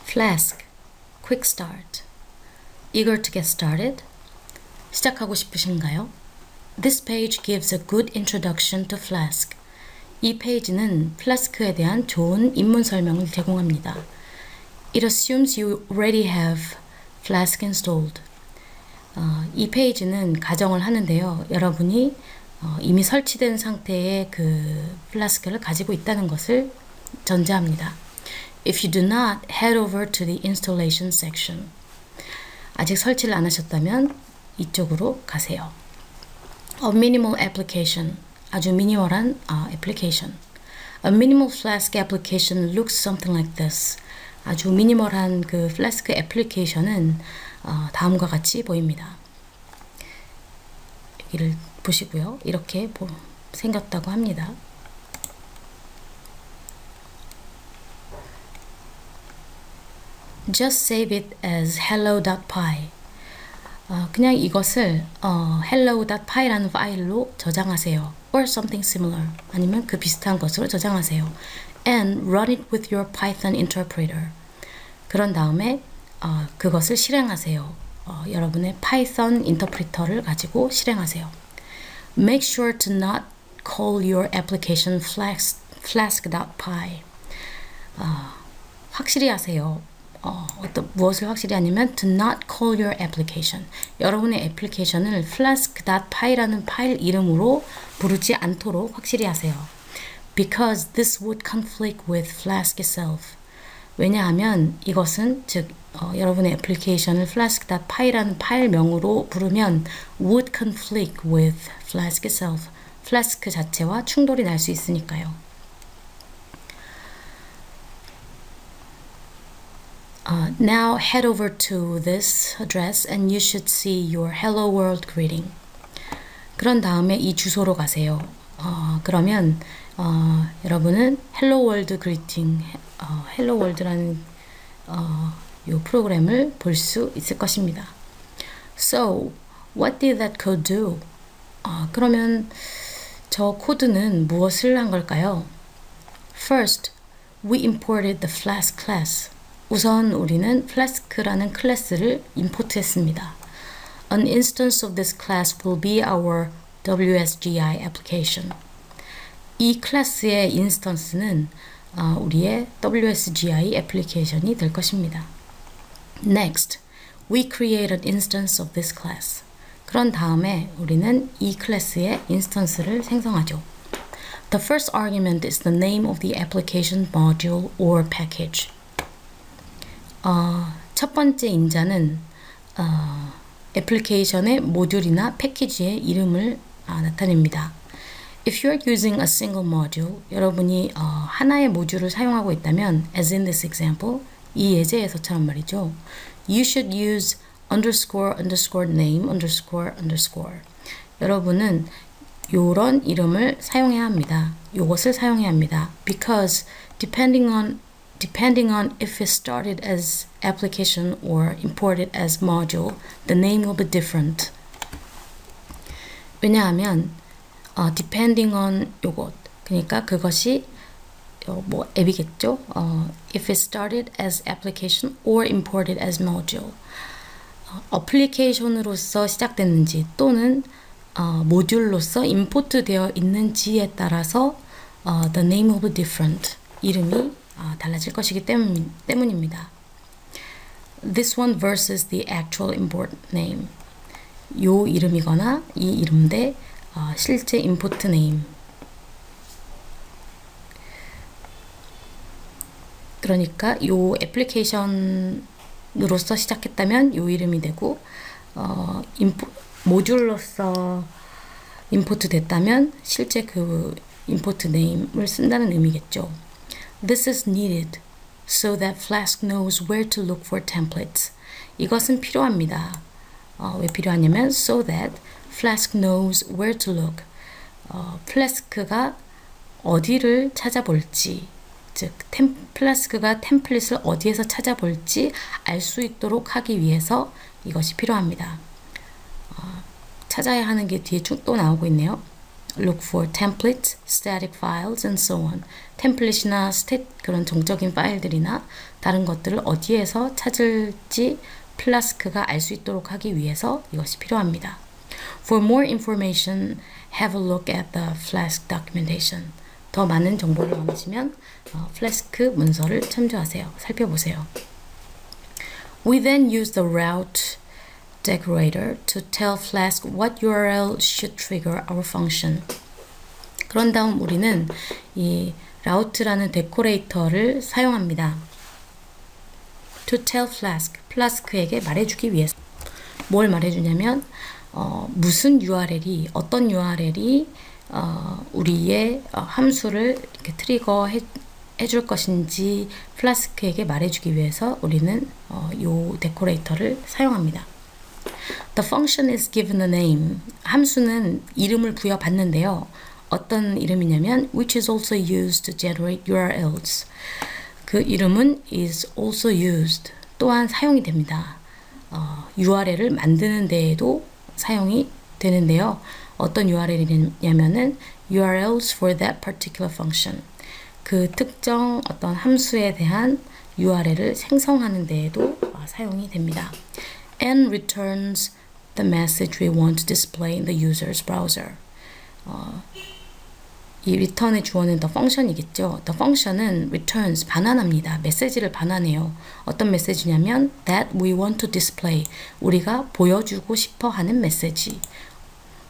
Flask, quick start. Eager to get started? 시작하고 싶으신가요? This page gives a good introduction to Flask. 이 페이지는 플라스크에 대한 좋은 입문 설명을 제공합니다. It assumes you already have Flask installed. 이 페이지는 가정을 하는데요. 여러분이 이미 설치된 상태의 그 플라스크를 가지고 있다는 것을 전제합니다. If you do not, head over to the installation section. 아직 설치를 안 하셨다면 이쪽으로 가세요. A minimal application. 아주 미니멀한 애플리케이션. A minimal Flask application looks something like this. 아주 미니멀한 그 플라스크 애플리케이션은 다음과 같이 보입니다. 여기를 보시고요. 이렇게 생겼다고 합니다. Just save it as hello.py. 그냥 이것을 hello.py라는 파일로 저장하세요. Or something similar. 아니면 그 비슷한 것으로 저장하세요. And run it with your Python interpreter. 그런 다음에 그것을 실행하세요. 여러분의 파이썬 인터프리터를 가지고 실행하세요. Make sure to not call your application flask.py. 확실히 하세요. 무엇을 확실히 하냐면 to not call your application. 여러분의 애플리케이션을 flask.py라는 파일 이름으로 부르지 않도록 확실히 하세요. Because this would conflict with Flask itself. 왜냐하면 이것은 즉 여러분의 애플리케이션을 flask.py라는 파일명으로 부르면 would conflict with Flask itself. 플라스크 자체와 충돌이 날 수 있으니까요. Now head over to this address and you should see your Hello World greeting. 그런 다음에 이 주소로 가세요. 그러면 여러분은 Hello World greeting, Hello World라는 이 프로그램을 볼 수 있을 것입니다. So, what did that code do? 그러면 저 코드는 무엇을 한 걸까요? First, we imported the Flask class. 우선 우리는 Flask라는 클래스를 임포트했습니다. An instance of this class will be our WSGI application. 이 클래스의 인스턴스는 우리의 WSGI 애플리케이션이 될 것입니다. Next, we create an instance of this class. 그런 다음에 우리는 이 클래스의 인스턴스를 생성하죠. The first argument is the name of the application module or package. 첫 번째 인자는 애플리케이션의 모듈이나 패키지의 이름을 나타냅니다. If you're using a single module, 여러분이 하나의 모듈을 사용하고 있다면, as in this example, 이 예제에서처럼 말이죠. You should use underscore underscore name underscore underscore. 여러분은 요런 이름을 사용해야 합니다. 요것을 사용해야 합니다. Because depending on if it started as application or imported as module, the name will be different. 왜냐하면 depending on 요것, 그러니까 그것이 앱이겠죠. If it started as application or imported as module, 어플리케이션으로서 시작됐는지 또는 모듈로서 임포트 되어 있는지에 따라서 the name will be different. 이름이 달라질 것이기 때문입니다. This one versus the actual import name. 요 이름이거나 이 이름 대 실제 임포트 네임. 그러니까 요 애플리케이션으로서 시작했다면 요 이름이 되고 모듈로서 임포트 됐다면 실제 그 임포트 네임을 쓴다는 의미겠죠. This is needed so that Flask knows where to look for templates. 이것은 필요합니다. 왜 필요하냐면 so that Flask knows where to look. 플라스크가 어디를 찾아볼지, 즉 플라스크가 템플릿을 어디에서 찾아볼지 알 수 있도록 하기 위해서 이것이 필요합니다. 찾아야 하는 게 뒤에 또 나오고 있네요. Look for templates, static files, and so on. 템플릿이나 스탯 그런 정적인 파일들이나 다른 것들을 어디에서 찾을지 플라스크가 알 수 있도록 하기 위해서 이것이 필요합니다. For more information, have a look at the Flask documentation. 더 많은 정보를 원하시면 플래스크 문서를 참조하세요. 살펴보세요. We then use the route decorator to tell Flask what URL should trigger our function. 그런 다음 우리는 이 route라는 데코레이터를 사용합니다. To tell Flask, 플라스크에게 말해주기 위해서. 뭘 말해주냐면 무슨 URL이 어떤 URL이 우리의 함수를 이렇게 트리거 해줄 것인지 플라스크에게 말해주기 위해서 우리는 이 데코레이터를 사용합니다. The function is given a name. 함수는 이름을 부여받는데요. 어떤 이름이냐면 which is also used to generate URLs. 그 이름은 is also used. 또한 사용이 됩니다. URL을 만드는 데에도 사용이 되는데요. 어떤 URL이냐면은 URLs for that particular function. 그 특정 어떤 함수에 대한 URL을 생성하는 데에도 사용이 됩니다. And returns the message we want to display in the user's browser. 이 return의 주어는 the function이겠죠. The function은 returns, 반환합니다. 메시지를 반환해요. 어떤 메시지냐면 that we want to display, 우리가 보여주고 싶어 하는 메시지.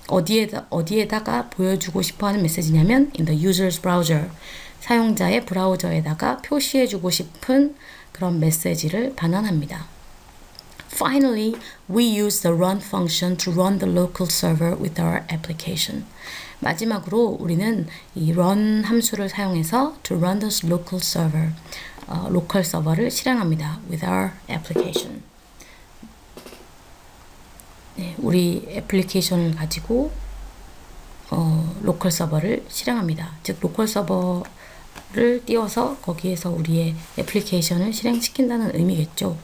어디에다가 보여주고 싶어 하는 메시지냐면 in the user's browser, 사용자의 브라우저에다가 표시해주고 싶은 그런 메시지를 반환합니다. Finally, we use the run function to run the local server with our application. 마지막으로 우리는 이 run 함수를 사용해서 to run this local server, 로컬 서버를 실행합니다. with our application. 네, 우리 애플리케이션을 가지고 로컬 서버를 실행합니다. 즉 로컬 서버를 띄워서 거기에서 우리의 애플리케이션을 실행시킨다는 의미겠죠.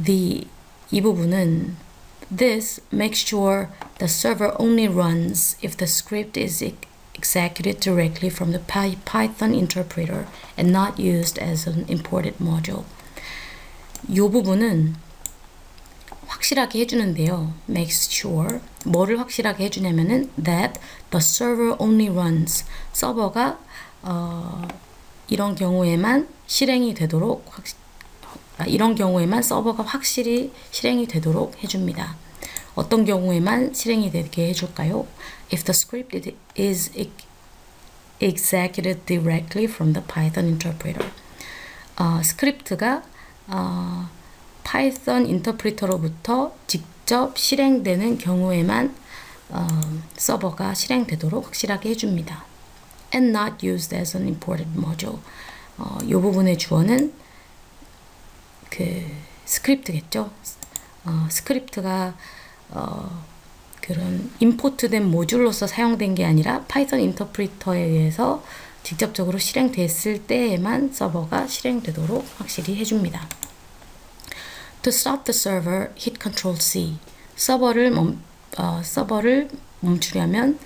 이 부분은 This makes sure the server only runs if the script is executed directly from the Python interpreter and not used as an imported module. 이 부분은 확실하게 해주는데요. Makes sure 뭐를 확실하게 해주냐면은 that the server only runs, 서버가 이런 경우에만 실행이 되도록 이런 경우에만 서버가 확실히 실행이 되도록 해줍니다. 어떤 경우에만 실행이 되게 해줄까요? If the script is executed directly from the Python interpreter. 스크립트가 파이썬 인터프리터로부터 직접 실행되는 경우에만 서버가 실행되도록 확실하게 해줍니다. And not used as an imported module. 이 부분의 주어는 그 스크립트겠죠. 스크립트가 그런 임포트된 모듈로서 사용된 게 아니라 파이썬 인터프리터에 의해서 직접적으로 실행됐을 때에만 서버가 실행되도록 확실히 해줍니다. To stop the server, hit Ctrl C. 서버를 멈추려면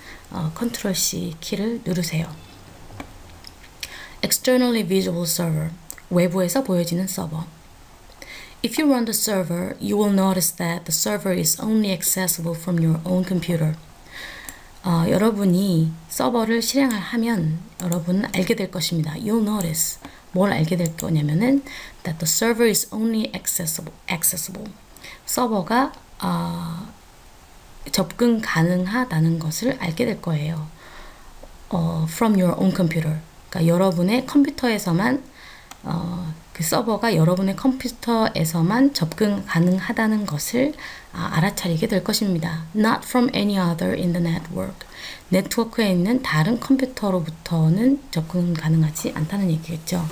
Ctrl C 키를 누르세요. Externally visible server. 외부에서 보여지는 서버. If you run the server, you will notice that the server is only accessible from your own computer. 여러분이 서버를 실행하면 여러분은 알게 될 것입니다. You'll notice. 뭘 알게 될 거냐면은 that the server is only accessible. 서버가 접근 가능하다는 것을 알게 될 거예요. From your own computer. 그러니까 여러분의 컴퓨터에서만 그 서버가 여러분의 컴퓨터에서만 접근 가능하다는 것을 알아차리게 될 것입니다. Not from any other in the network. 네트워크에 있는 다른 컴퓨터로부터는 접근 가능하지 않다는 얘기겠죠.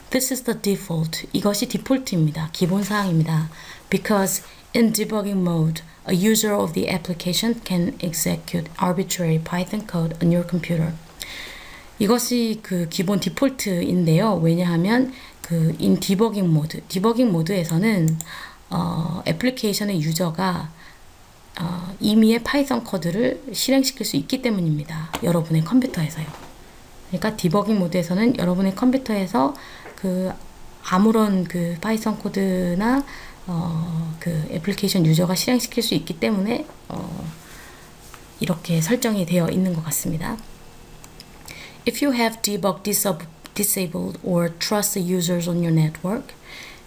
This is the default. 이것이 디폴트입니다. 기본사항입니다. Because in debugging mode, a user of the application can execute arbitrary Python code on your computer. 이것이 그 기본 디폴트인데요. 왜냐하면 그 in debugging mode, 디버깅 모드에서는 애플리케이션의 유저가 이미의 파이썬 코드를 실행시킬 수 있기 때문입니다. 여러분의 컴퓨터에서요. 그러니까 디버깅 모드에서는 여러분의 컴퓨터에서 그 아무런 그 파이썬 코드나 그 애플리케이션 유저가 실행시킬 수 있기 때문에 이렇게 설정이 되어 있는 것 같습니다. If you have debug disabled or trust the users on your network,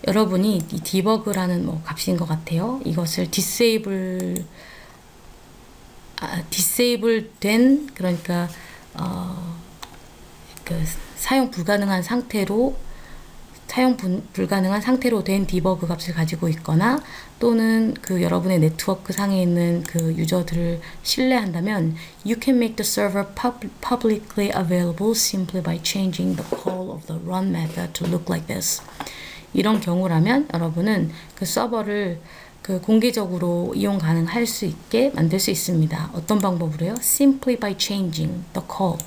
여러분이 이 debug라는 뭐 값인 것 같아요. 이것을 disable 된 그러니까 그 사용 불가능한 상태로 된 디버그 값을 가지고 있거나 또는 그 여러분의 네트워크 상에 있는 그 유저들을 신뢰한다면 you can make the server publicly available simply by changing the call of the run method to look like this. 이런 경우라면 여러분은 그 서버를 그 공개적으로 이용 가능할 수 있게 만들 수 있습니다. 어떤 방법으로요? Simply by changing the call.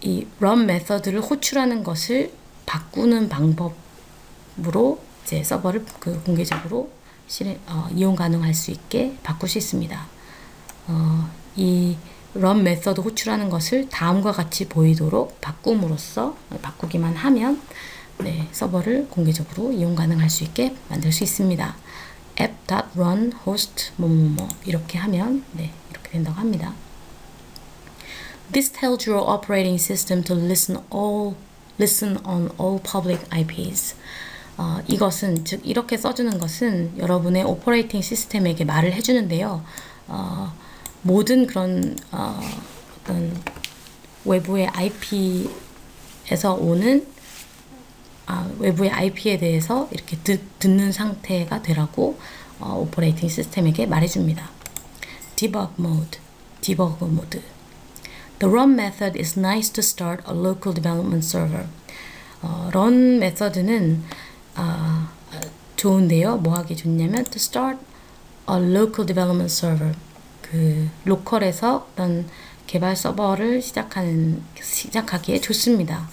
이 run 메서드를 호출하는 것을 바꾸는 방법으로 이제 서버를 그 공개적으로 이용 가능할 수 있게 바꿀 수 있습니다. 이 run 메서드 호출하는 것을 다음과 같이 보이도록 바꿈으로써 바꾸기만 하면 네, 서버를 공개적으로 이용 가능할 수 있게 만들 수 있습니다. app.run host 뭐뭐뭐 이렇게 하면 네, 이렇게 된다고 합니다. This tells your operating system to listen on all public IPs. 이것은 즉 이렇게 써주는 것은 여러분의 오퍼레이팅 시스템에게 말을 해주는데요. 모든 그런 어떤 외부의 IP에서 오는 외부의 IP에 대해서 이렇게 듣는 상태가 되라고 오퍼레이팅 시스템에게 말해줍니다. Debug mode. The run method is nice to start a local development server. run 메서드는 좋은데요. 뭐 하기 좋냐면 to start a local development server. 그 로컬에서 어떤 개발 서버를 시작하기에 좋습니다.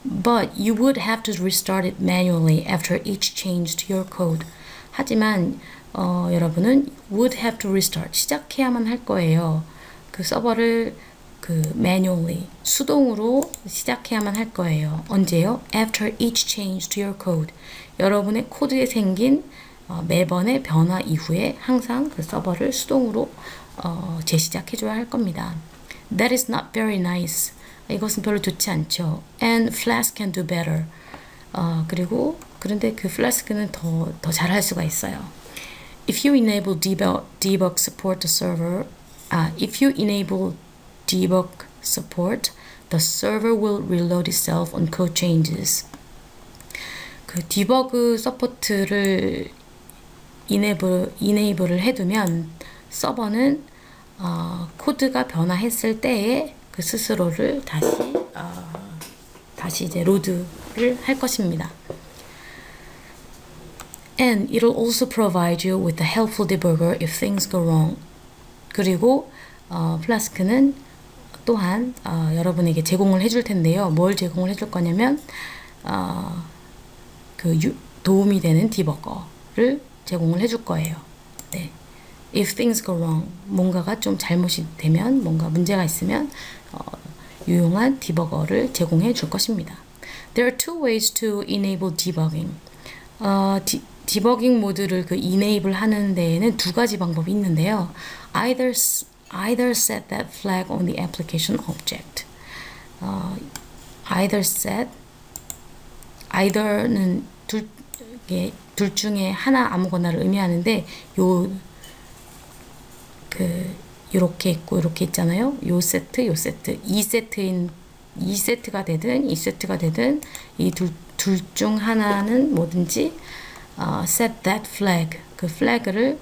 But you would have to restart it manually after each change to your code. 하지만 여러분은 would have to restart 시작해야만 할 거예요. 그 서버를 그 manually 수동으로 시작해야만 할 거예요. 언제요? After each change to your code. 여러분의 코드에 생긴 매번의 변화 이후에 항상 그 서버를 수동으로 재시작해줘야 할 겁니다. That is not very nice. 이것은 별로 좋지 않죠. And Flask can do better. 그런데 그 Flask는 더 잘할 수가 있어요. If you enable debug support the server, if you enable debug support, the server will reload itself on code changes. 그 디버그 서포트를 enable을 해두면 서버는 코드가 변화했을 때에 그 스스로를 다시 이제 로드를 할 것입니다. And it'll also provide you with a helpful debugger if things go wrong. 그리고 플라스크는 또한 여러분에게 제공을 해줄 텐데요. 뭘 제공을 해줄 거냐면 도움이 되는 디버거를 제공을 해줄 거예요. 네. If things go wrong, 뭔가가 좀 잘못이 되면, 뭔가 문제가 있으면 유용한 디버거를 제공해 줄 것입니다. There are two ways to enable debugging. 디버깅 모드를 그 enable 하는 데에는 두 가지 방법이 있는데요. Either set that flag on the application object. either는 둘 중에 하나 아무거나를 의미하는데 요렇게 있고 요렇게 있잖아요. 요 세트 2세트가 되든 2세트가 되든 이 둘 중 하나는 뭐든지 set that flag 그 플래그를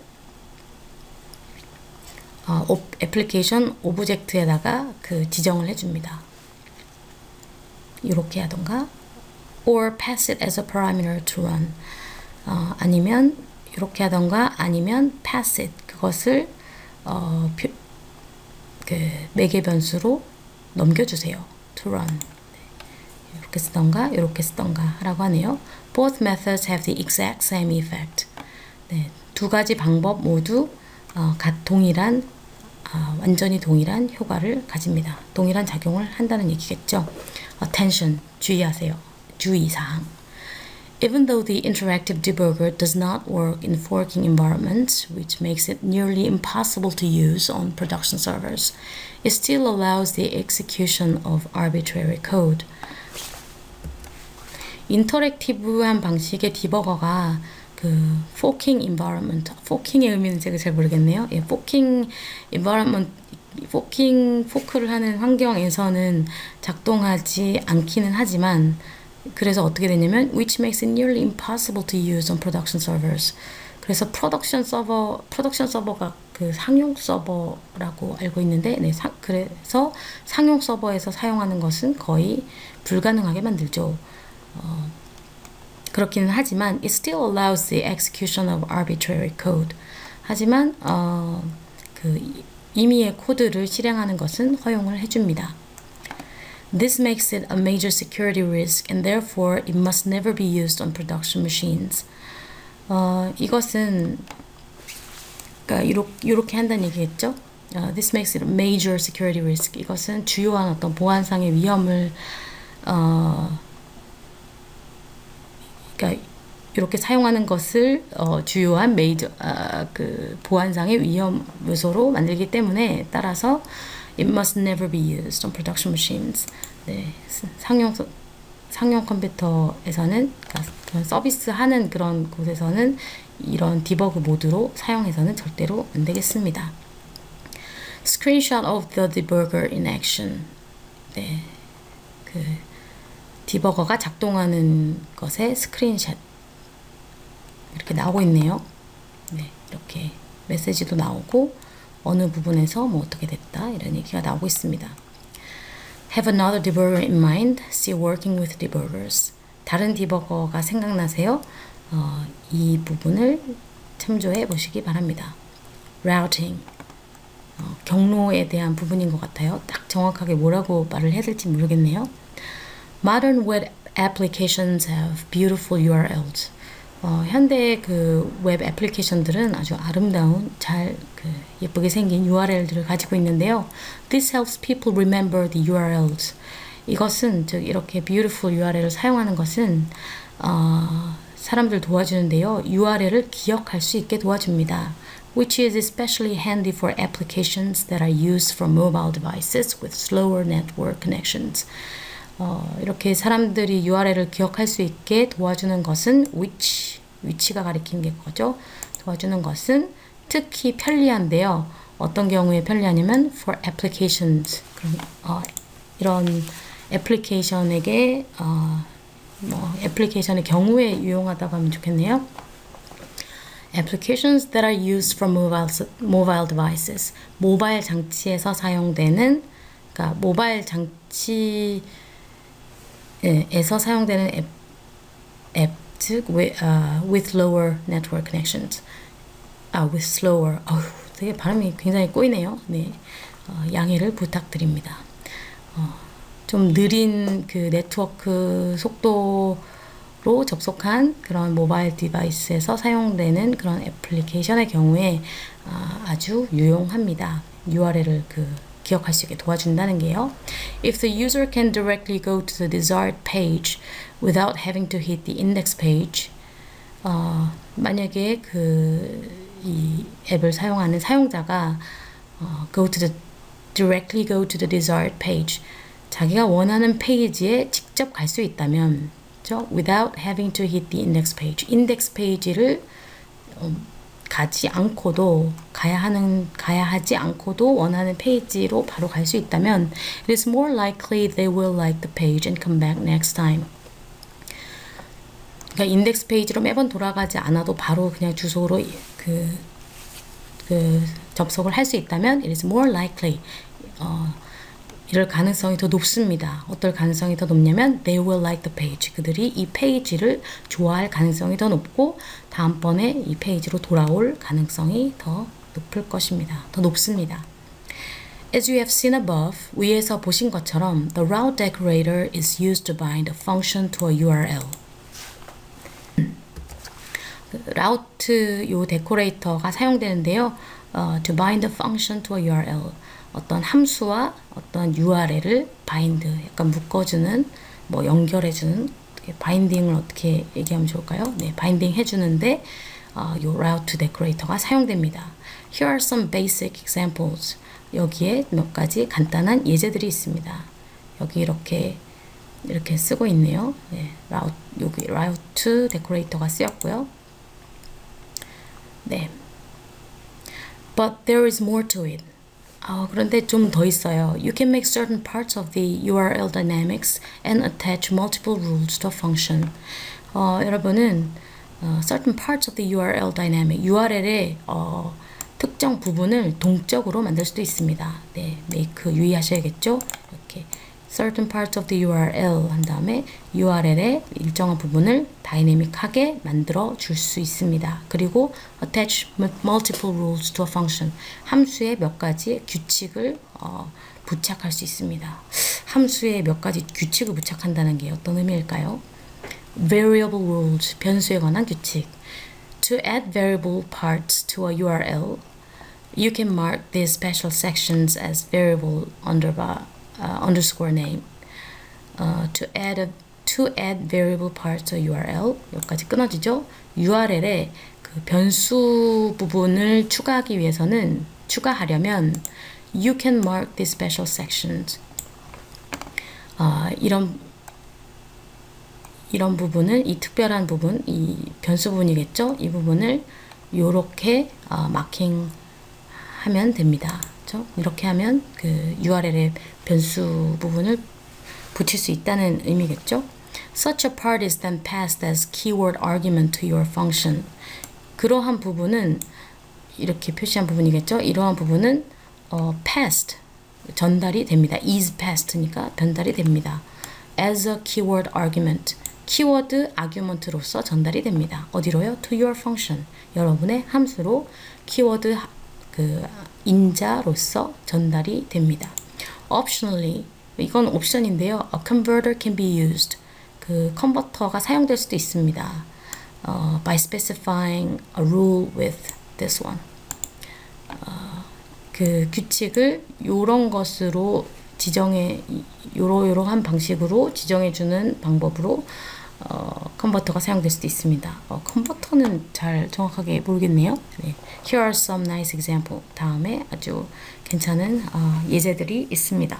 애플리케이션 오브젝트에다가 그 지정을 해줍니다. 이렇게 하던가 or pass it as a parameter to run 아니면 이렇게 하던가 아니면 pass it 그것을 그 매개 변수로 넘겨주세요. to run 이렇게 쓰던가 이렇게 쓰던가 라고 하네요. Both methods have the exact same effect. 네, 두 가지 방법 모두 동일한 완전히 동일한 효과를 가집니다. 동일한 작용을 한다는 얘기겠죠. Attention, 주의하세요. 주의사항. Even though the interactive debugger does not work in forking environments, which makes it nearly impossible to use on production servers, it still allows the execution of arbitrary code. 인터랙티브한 방식의 디버거가 그 forking environment, forking의 의미는 제가 잘 모르겠네요. 예, forking environment, 포크를 하는 환경에서는 작동하지 않기는 하지만 그래서 어떻게 되냐면 which makes it nearly impossible to use on production servers. 그래서 프로덕션 서버가 그 상용 서버라고 알고 있는데 네, 그래서 상용 서버에서 사용하는 것은 거의 불가능하게 만들죠. 그렇기는 하지만 it still allows the execution of arbitrary code. 하지만 그 임의의 코드를 실행하는 것은 허용을 해줍니다. This makes it a major security risk and therefore it must never be used on production machines. 이것은 그러니까 이렇게 한다는 얘기겠죠. This makes it a major security risk. 이것은 주요한 어떤 보안상의 위험을 그러니까 이렇게 사용하는 것을 주요한 그 보안상의 위험 요소로 만들기 때문에 따라서 it must never be used on production machines. 네, 상용 컴퓨터에서는 그러니까 서비스하는 그런 곳에서는 이런 디버그 모드로 사용해서는 절대로 안 되겠습니다. Screenshot of the debugger in action. 네, 그 디버거가 작동하는 것의 스크린샷 이렇게 나오고 있네요. 네, 이렇게 메시지도 나오고 어느 부분에서 뭐 어떻게 됐다 이런 얘기가 나오고 있습니다. Have another debugger in mind. See working with debuggers. 다른 디버거가 생각나세요? 이 부분을 참조해 보시기 바랍니다. Routing. 경로에 대한 부분인 것 같아요. 딱 정확하게 뭐라고 말을 해야 될지 모르겠네요. Modern web applications have beautiful URLs. 현대의 그 웹 애플리케이션들은 아주 아름다운 예쁘게 생긴 URL들을 가지고 있는데요. This helps people remember the URLs. 이것은 즉 이렇게 beautiful URL을 사용하는 것은 사람들 도와주는데요. URL을 기억할 수 있게 도와줍니다. Which is especially handy for applications that are used for mobile devices with slower network connections. 이렇게 사람들이 URL을 기억할 수 있게 도와주는 것은 위치가 가리키는 거죠. 도와주는 것은 특히 편리한데요. 어떤 경우에 편리하냐면 for applications. 이런 애플리케이션에게 애플리케이션의 경우에 유용하다고 하면 좋겠네요. Applications that are used for mobile devices. 모바일 장치에서 사용되는 그러니까 모바일 장치 에서 사용되는 앱, 즉 with lower network connections. with slower. 되게 발음이 굉장히 꼬이네요. 네, 양해를 부탁드립니다. 좀 느린 그 네트워크 속도로 접속한 그런 모바일 디바이스에서 사용되는 그런 애플리케이션의 경우에 아주 유용합니다. URL을 기억할 수 있게 도와준다는 게요. If the user can directly go to the desired page without having to hit the index page, 만약에 이 앱을 사용하는 사용자가 directly go to the desired page, 자기가 원하는 페이지에 직접 갈 수 있다면, without having to hit the index page, 인덱스 페이지를 가지 않고도 가야 하지 않고도 원하는 페이지로 바로 갈 수 있다면 it is more likely they will like the page and come back next time. 그러니까 인덱스 페이지로 매번 돌아가지 않아도 바로 그냥 주소로 접속을 할 수 있다면 it is more likely 이럴 가능성이 더 높습니다. 어떨 가능성이 더 높냐면 they will like the page. 그들이 이 페이지를 좋아할 가능성이 더 높고 다음번에 이 페이지로 돌아올 가능성이 더 높을 것입니다. 더 높습니다. As you have seen above, 위에서 보신 것처럼 the route decorator is used to bind a function to a URL. route 요 데코레이터가 사용되는데요. To bind a function to a URL. 어떤 함수와 어떤 URL을 bind, 약간 묶어주는, 뭐 연결해주는, 바인딩을 어떻게 얘기하면 좋을까요? 네, 바인딩 해주는데 요 route 데코레이터가 사용됩니다. Here are some basic examples. 여기에 몇 가지 간단한 예제들이 있습니다. 여기 이렇게 쓰고 있네요. 네, 여기 route 데코레이터가 쓰였고요. 네. But there is more to it. 그런데 좀 더 있어요. You can make certain parts of the URL dynamics and attach multiple rules to a function. 여러분은 certain parts of the URL dynamic, URL의 특정 부분을 동적으로 만들 수도 있습니다. 네, make 유의하셔야겠죠? 이렇게 certain parts of the URL 한 다음에 URL의 일정한 부분을 다이내믹하게 만들어 줄 수 있습니다. 그리고 attach multiple rules to a function. 함수에 몇 가지 규칙을 부착할 수 있습니다. 함수에 몇 가지 규칙을 부착한다는 게 어떤 의미일까요? Variable rules, 변수에 관한 규칙. To add variable parts to a URL, you can mark these special sections as variable underscore name. To add variable parts to URL, 여기까지 끊어지죠? URL에 그 변수 부분을 추가하려면 you can mark these special sections. 이런 부분을, 이 특별한 부분, 이 변수 부분이겠죠? 이 부분을 요렇게 마킹하면 됩니다. 그렇죠? 이렇게 하면 그 URL의 변수 부분을 붙일 수 있다는 의미겠죠? Such a part is then passed as keyword argument to your function. 그러한 부분은 이렇게 표시한 부분이겠죠? 이러한 부분은 passed, 전달이 됩니다. is passed니까 전달이 됩니다. As a keyword argument. 키워드 아규먼트로서 전달이 됩니다. 어디로요? To your function. 여러분의 함수로 키워드 인자로서 전달이 됩니다. Optionally, 이건 옵션인데요. A converter can be used. 그 컨버터가 사용될 수도 있습니다. By specifying a rule with this one. 그 규칙을 요런 것으로 요러한 방식으로 지정해주는 방법으로 컨버터가 사용될 수도 있습니다. 컨버터는 잘 정확하게 모르겠네요. 네. Here are some nice example. 다음에 아주 괜찮은 예제들이 있습니다.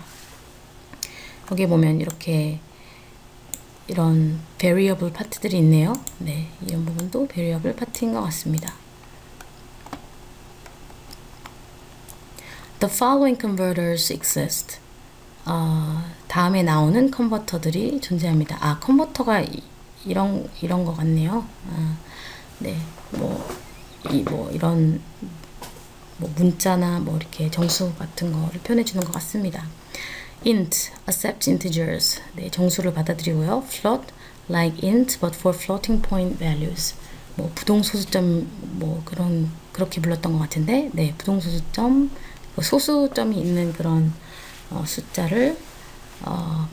여기 보면 이런 variable 파트들이 있네요. 네, 이런 부분도 variable 파트인 것 같습니다. The following converters exist. 다음에 나오는 컨버터들이 존재합니다. 컨버터가 이런 것 같네요. 네, 이런 문자나 이렇게 정수 같은 거를 표현해 주는 것 같습니다. int, accept integers. 네, 정수를 받아들이고요. float, like int, but for floating point values. 부동소수점, 그렇게 불렀던 것 같은데, 네, 부동소수점, 소수점이 있는 그런 숫자를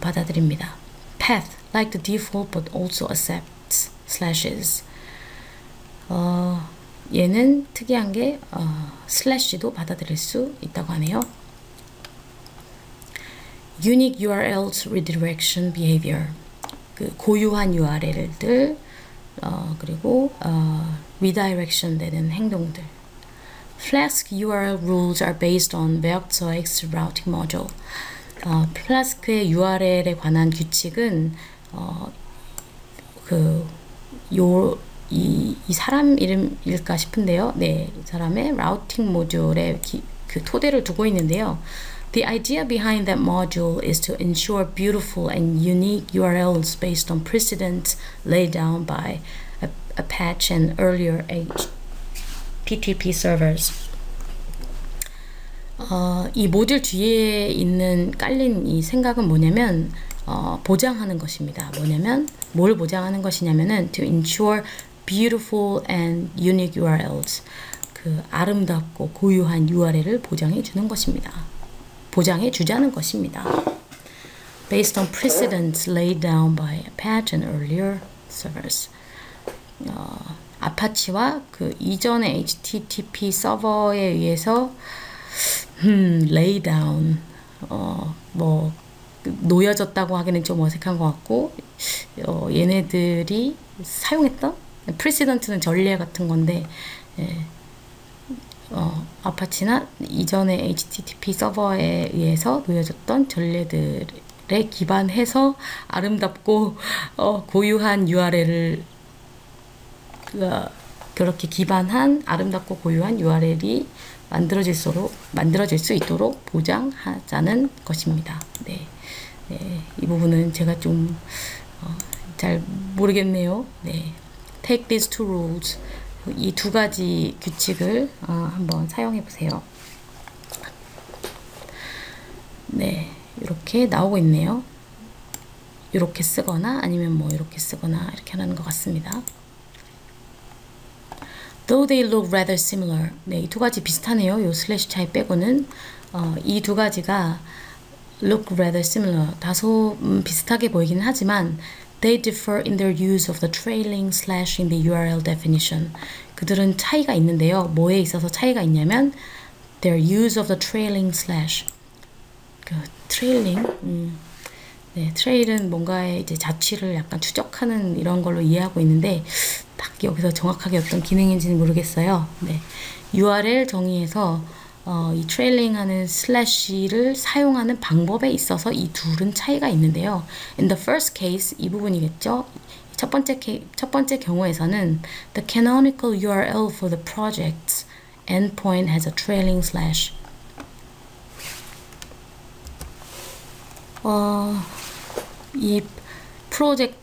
받아들입니다. path, like the default but also accepts slashes. 얘는 특이한 게 슬래시도 받아들일 수 있다고 하네요. unique URLs redirection behavior. 그 고유한 URL들 그리고 redirection 되는 행동들. Flask URL rules are based on Werkzeug's routing module. 플라스크의 URL에 관한 규칙은 이 사람 이름일까 싶은데요. 네, 이 사람의 라우팅 모듈에 그 토대를 두고 있는데요. The idea behind that module is to ensure beautiful and unique URLs based on precedents laid down by Apache and earlier HTTP servers. 이 모듈 뒤에 깔린 이 생각은 뭐냐면 보장하는 것입니다. 뭘 보장하는 것이냐면은 to ensure beautiful and unique URLs. 그 아름답고 고유한 URL을 보장해 주는 것입니다. 보장해 주자는 것입니다. Based on precedents laid down by Apache and earlier servers. 아파치와 그 이전의 HTTP 서버에 의해서 lay down 뭐 놓여졌다고 하기는 좀 어색한 것 같고 얘네들이 사용했던 프리시던트는 전례 같은 건데 아파치나 이전의 HTTP 서버에 의해서 놓여졌던 전례들에 기반해서 아름답고 고유한 URL을 그렇게 기반한 아름답고 고유한 URL이 만들어질 수 있도록 보장하자는 것입니다. 네, 이 부분은 제가 좀 잘 모르겠네요. 네, take these two rules. 이 두 가지 규칙을 한번 사용해 보세요. 네, 이렇게 나오고 있네요. 이렇게 쓰거나 아니면 뭐 이렇게 쓰거나 이렇게 하는 것 같습니다. Though they look rather similar. 네, 이 두 가지 비슷하네요. 요 슬래시 차이 빼고는 이 두 가지가 look rather similar. 다소 비슷하게 보이긴 하지만 they differ in their use of the trailing slash in the URL definition. 그들은 차이가 있는데요. 뭐에 있어서 차이가 있냐면 their use of the trailing slash. 그 trailing. 네, 트레일은 뭔가의 이제 자취를 약간 추적하는 이런 걸로 이해하고 있는데 딱 여기서 정확하게 어떤 기능인지는 모르겠어요. 네, URL 정의에서 이 트레일링하는 슬래시를 사용하는 방법에 있어서 이 둘은 차이가 있는데요. In the first case, 이 부분이겠죠. 첫 번째 경우에서는 the canonical URL for the project's endpoint has a trailing slash. 이 프로젝트들의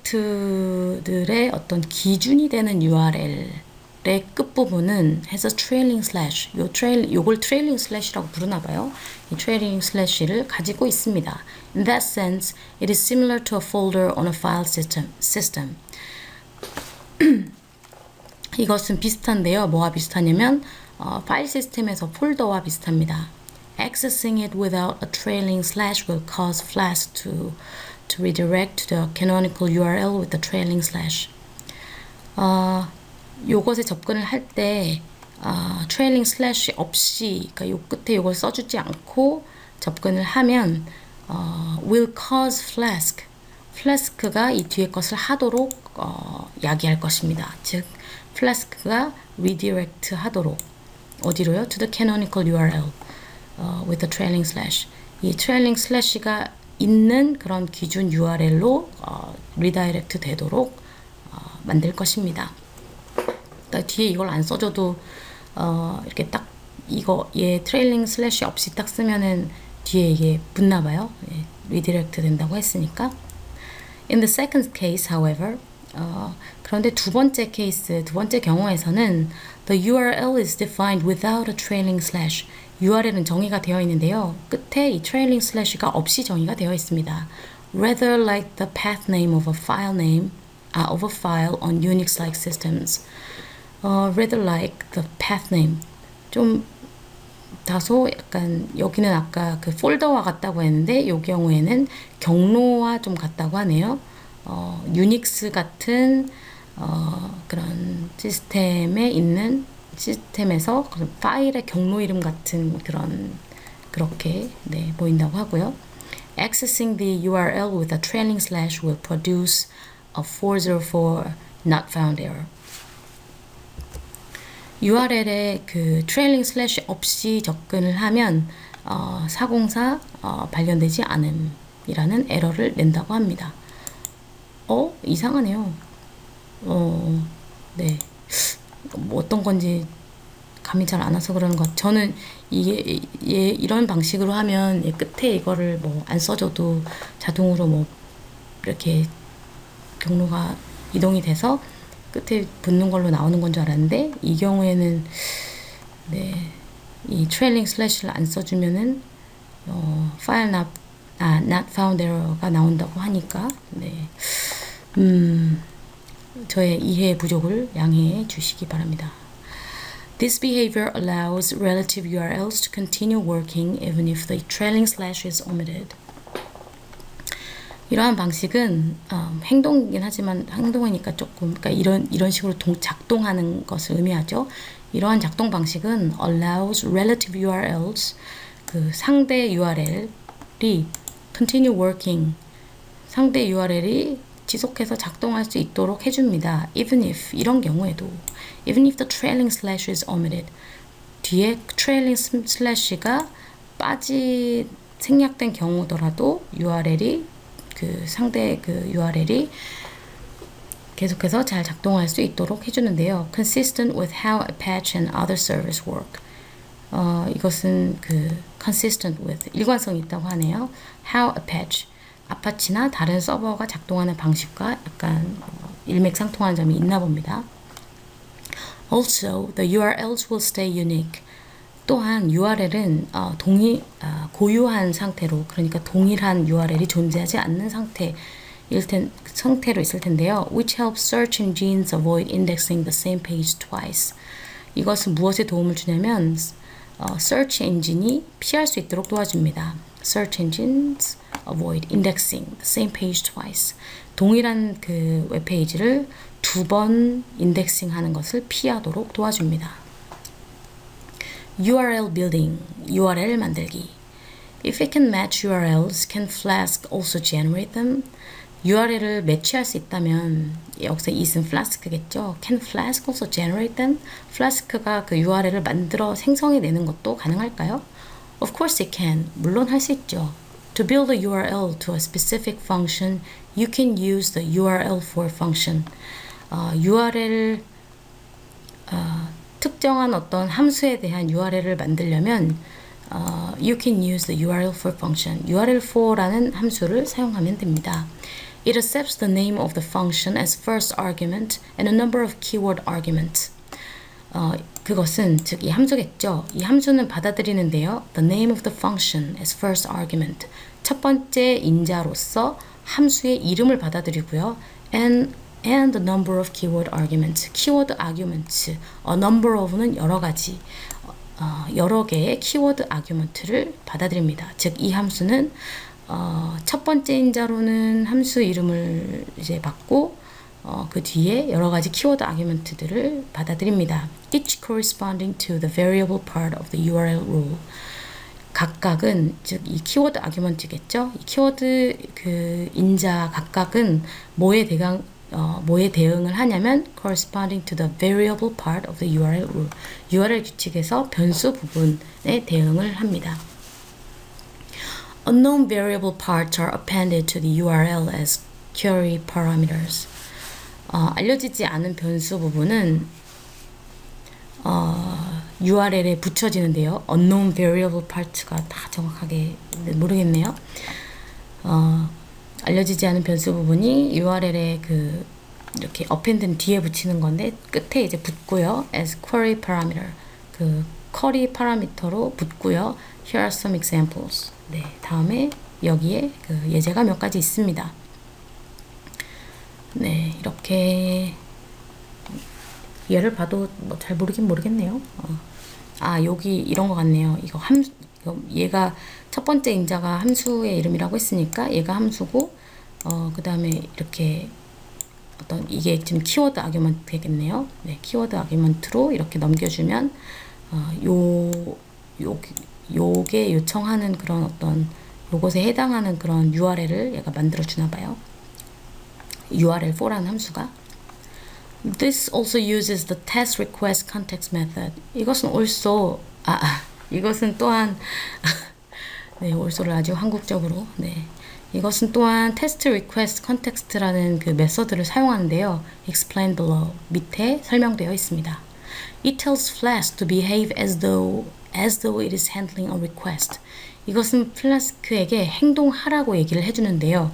어떤 기준이 되는 URL의 끝부분은 has a trailing slash. 요걸 trailing slash라고 부르나 봐요. 이 trailing slash를 가지고 있습니다. In that sense, it is similar to a folder on a file system. 이것은 비슷한데요. 뭐와 비슷하냐면 파일 시스템에서 폴더와 비슷합니다. Accessing it without a trailing slash will cause Flask to redirect to the canonical URL with the trailing slash. 요것에 접근을 할 때 trailing slash 없이, 그러니까 요 끝에 요걸 써주지 않고 접근을 하면 will cause Flask가 이 뒤에 것을 하도록 야기할 것입니다. 즉 Flask가 redirect 하도록 어디로요? To the canonical URL with the trailing slash. 이 trailing slash가 있는 그런 기준 URL로 리다이렉트 되도록 만들 것입니다. 그러니까 뒤에 이걸 안 써줘도 이렇게 딱 얘 트레일링 슬래시 없이 딱 쓰면은 뒤에 이게 붙나봐요. 예, 리디렉트 된다고 했으니까. In the second case, however, 그런데 두 번째 경우에서는 the URL is defined without a trailing slash. URL은 정의가 되어 있는데요. 끝에 이 trailing slash가 없이 정의가 되어 있습니다. Rather like the path name of a file on Unix-like systems. Rather like the path name. 좀 다소 약간 여기는 아까 그 폴더와 같다고 했는데 이 경우에는 경로와 좀 같다고 하네요. 유닉스 같은 그런 시스템에서 그런 파일의 경로 이름 같은 그렇게 네, 보인다고 하고요. Accessing the URL with a trailing slash will produce a 404 not found error. URL에 그 트레일링 슬래시 없이 접근을 하면 404 발견되지 않음이라는 에러를 낸다고 합니다. 이상하네요. 네. 뭐 어떤 건지 감이 잘 안 와서 그러는 것. 저는 이게 이런 방식으로 하면 끝에 이거를 뭐 안 써줘도 자동으로 뭐 이렇게 경로가 이동이 돼서 끝에 붙는 걸로 나오는 건 줄 알았는데 이 경우에는 네, 이 트레일링 슬래시를 안 써주면은 파일 not found error가 나온다고 하니까 네, 저의 이해 부족을 양해해 주시기 바랍니다. This behavior allows relative URLs to continue working even if the trailing slash is omitted. 이러한 방식은 행동이긴 하지만 행동이니까 조금 그러니까 이런 식으로 작동하는 것을 의미하죠. 이러한 작동 방식은 allows relative URLs 그 상대 URL이 continue working 상대 URL이 지속해서 작동할 수 있도록 해줍니다. Even if 이런 경우에도 even if the trailing slash is omitted 뒤에 trailing slash가 생략된 경우더라도 URL이 그 상대 그 URL이 계속해서 잘 작동할 수 있도록 해주는데요. Consistent with how Apache and other servers work. 이것은 그 consistent with 일관성이 있다고 하네요. How Apache 아파치나 다른 서버가 작동하는 방식과 약간 일맥상통하는 점이 있나 봅니다. Also, the URLs will stay unique. 또한 URL은 고유한 상태로 그러니까 동일한 URL이 존재하지 않는 상태로 있을 텐데요. Which helps search engines avoid indexing the same page twice. 이것은 무엇에 도움을 주냐면 search 엔진이 피할 수 있도록 도와줍니다. Search engines avoid indexing the same page twice. 동일한 그 웹페이지를 두 번 인덱싱하는 것을 피하도록 도와줍니다. URL building, URL 만들기. If it can match URLs, can Flask also generate them? URL을 매치할 수 있다면 여기서 is은 Flask겠죠. Can Flask also generate them? Flask가 그 URL을 만들어 생성해내는 것도 가능할까요? Of course it can. 물론 할 수 있죠. To build a URL to a specific function, you can use the URL for function. URL 특정한 어떤 함수에 대한 URL을 만들려면 you can use the URL for function. URL for라는 함수를 사용하면 됩니다. It accepts the name of the function as first argument and a number of keyword arguments. 그것은 즉 이 함수겠죠. 이 함수는 받아들이는데요. The name of the function as first argument. 첫 번째 인자로서 함수의 이름을 받아들이고요. And the number of keyword arguments. keyword arguments. A number of는 여러 가지, 여러 개의 keyword argument를 받아들입니다. 즉 이 함수는 첫 번째 인자로는 함수 이름을 이제 받고 그 뒤에 여러 가지 키워드 아규먼트들을 받아들입니다. Each corresponding to the variable part of the URL rule. 각각은 즉 이 키워드 아규먼트겠죠. 이 키워드 그 인자 각각은 뭐에 대응을 하냐면 corresponding to the variable part of the URL rule. URL 규칙에서 변수 부분에 대응을 합니다. Unknown variable parts are appended to the URL as query parameters. 알려지지 않은 변수 부분은 URL에 붙여지는데요. Unknown variable part가 다 정확하게 모르겠네요. 알려지지 않은 변수 부분이 URL에 그 이렇게 append는 뒤에 붙이는 건데 끝에 이제 붙고요. as query parameter 그 쿼리 파라미터로 붙고요. Here are some examples. 네, 다음에 여기에 그 예제가 몇 가지 있습니다. 네, 이렇게 얘를 봐도 뭐 잘 모르긴 모르겠네요. 여기 이런 것 같네요. 이거 얘가 첫 번째 인자가 함수의 이름이라고 했으니까 얘가 함수고, 그 다음에 이렇게 어떤 이게 지금 키워드 아규먼트겠네요. 네, 키워드 아규먼트로 이렇게 넘겨주면 요게 요청하는 그런 어떤 요것에 해당하는 그런 URL을 얘가 만들어 주나 봐요. URL4라는 함수가. This also uses the test request context method. 이것은 also 이것은 또한 네, also를 아주 한국적으로 네. 이것은 또한 test request context라는 그 메서드를 사용하는데요. Explained below 밑에 설명되어 있습니다. It tells Flask to behave as though it is handling a request. 이것은 플라스크에게 행동하라고 얘기를 해주는데요.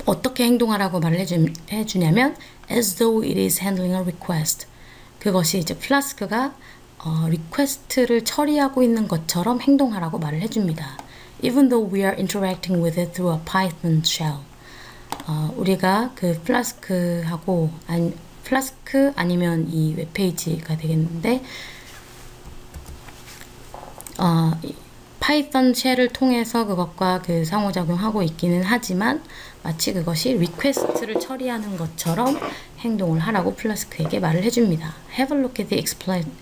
어떻게 행동하라고 말을 해주냐면 as though it is handling a request. 그것이 이제 플라스크가 리퀘스트를 처리하고 있는 것처럼 행동하라고 말을 해줍니다. Even though we are interacting with it through a Python shell. 우리가 그 플라스크하고 플라스크 아니면 이 웹페이지가 되겠는데 파이썬 쉘을 통해서 그것과 그 상호작용하고 있기는 하지만 마치 그것이 리퀘스트를 처리하는 것처럼 행동을 하라고 플라스크에게 말을 해줍니다. Have a look at the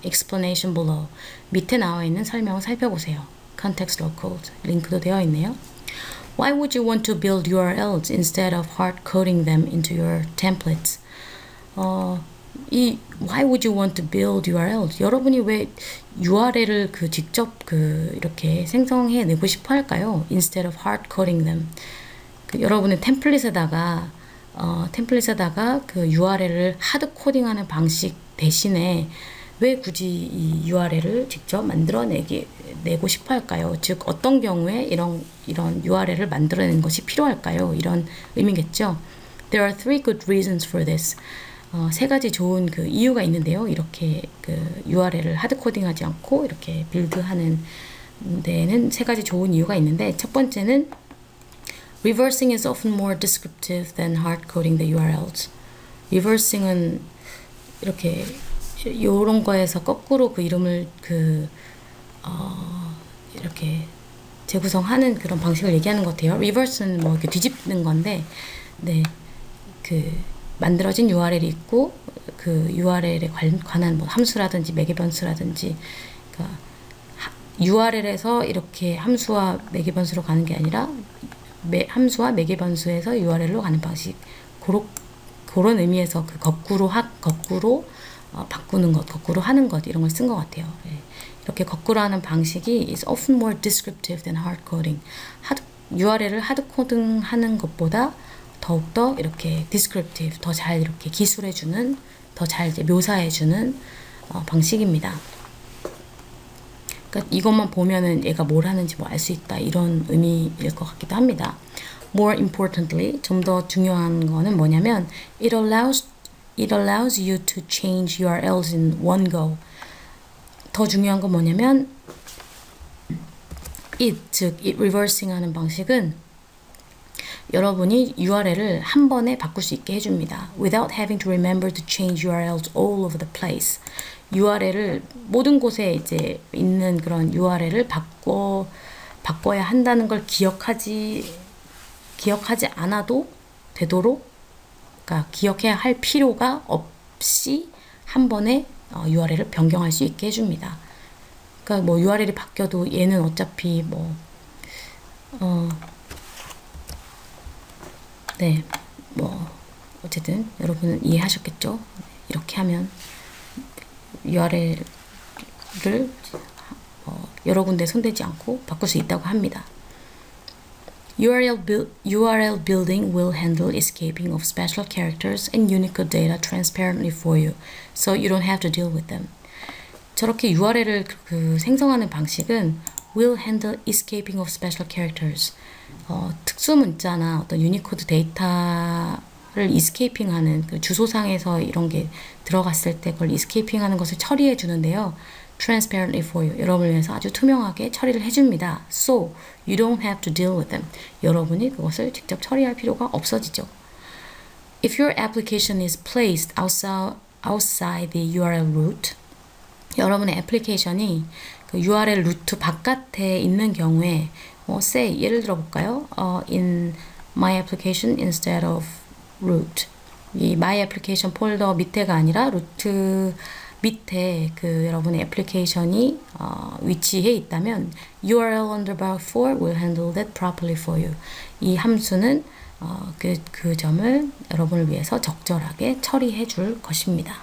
explanation below. 밑에 나와 있는 설명을 살펴보세요. Context locals. 링크도 되어 있네요. Why would you want to build URLs instead of hard-coding them into your templates? Why would you want to build URLs? 여러분이 왜 URL을 직접 이렇게 생성해내고 싶어 할까요? Instead of hard-coding them. 여러분의 템플릿에다가 그 URL을 하드 코딩하는 방식 대신에 왜 굳이 이 URL을 직접 내고 싶어 할까요? 즉 어떤 경우에 이런 URL을 만들어내는 것이 필요할까요? 이런 의미겠죠. There are 3 good reasons for this. 3가지 좋은 이유가 있는데요. 이렇게 URL을 하드 코딩하지 않고 이렇게 빌드하는 데는 3가지 좋은 이유가 있는데, 첫 번째는 Reversing is often more descriptive than hard coding the URLs. Reversing은 이렇게 요런 거에서 거꾸로 그 이름을 이렇게 재구성하는 그런 방식을 얘기하는 것 같아요. Reverse는 뭐 이렇게 뒤집는 건데, 네, 만들어진 URL이 있고 그 URL에 관한 뭐 함수라든지 매개변수라든지, 그러니까 URL에서 이렇게 함수와 매개변수로 가는 게 아니라 함수와 매개변수에서 URL로 가는 방식, 그런 의미에서 거꾸로 바꾸는 것, 거꾸로 하는 것, 이런 걸 쓴 것 같아요. 네. 이렇게 거꾸로 하는 방식이 is often more descriptive than hard coding. URL을 하드 코딩하는 것보다 더욱더 이렇게 descriptive, 더 잘 이렇게 기술해주는, 더 잘 묘사해주는 방식입니다. 그러니까 이것만 보면은 얘가 뭘 하는지 알 수 있다, 이런 의미일 것 같기도 합니다. More importantly, 좀 더 중요한 거는 뭐냐면 it allows you to change URLs in one go. 더 중요한 건 뭐냐면 즉 reversing 하는 방식은 여러분이 URL을 한 번에 바꿀 수 있게 해줍니다. Without having to remember to change URLs all over the place. URL을 모든 곳에 이제 있는 그런 URL을 바꿔야 한다는 걸 기억하지 않아도 되도록, 그러니까 기억해야 할 필요가 없이 한 번에 URL을 변경할 수 있게 해줍니다. 그러니까 뭐 URL이 바뀌어도 얘는 어차피 네, 어쨌든 여러분은 이해하셨겠죠? 이렇게 하면 URL을 여러 군데 손대지 않고 바꿀 수 있다고 합니다. URL building will handle escaping of special characters and Unicode data transparently for you, so you don't have to deal with them. 저렇게 URL을 생성하는 방식은 will handle escaping of special characters. 특수 문자나 어떤 유니코드 데이터를 escaping하는 주소상에서 이런 게 들어갔을 때 그걸 escaping하는 것을 처리해 주는데요. Transparently for you. 여러분을 위해서 아주 투명하게 처리를 해줍니다. So you don't have to deal with them. 여러분이 그것을 직접 처리할 필요가 없어지죠. If your application is placed outside the URL root, 여러분의 애플리케이션이 그 URL 루트 바깥에 있는 경우에 say, 예를 들어 볼까요? In my application instead of root. 이 my application 폴더 밑에가 아니라 루트 밑에 여러분의 애플리케이션이 위치해 있다면 URL_4 will handle that properly for you. 이 함수는 그 점을 여러분을 위해서 적절하게 처리해 줄 것입니다.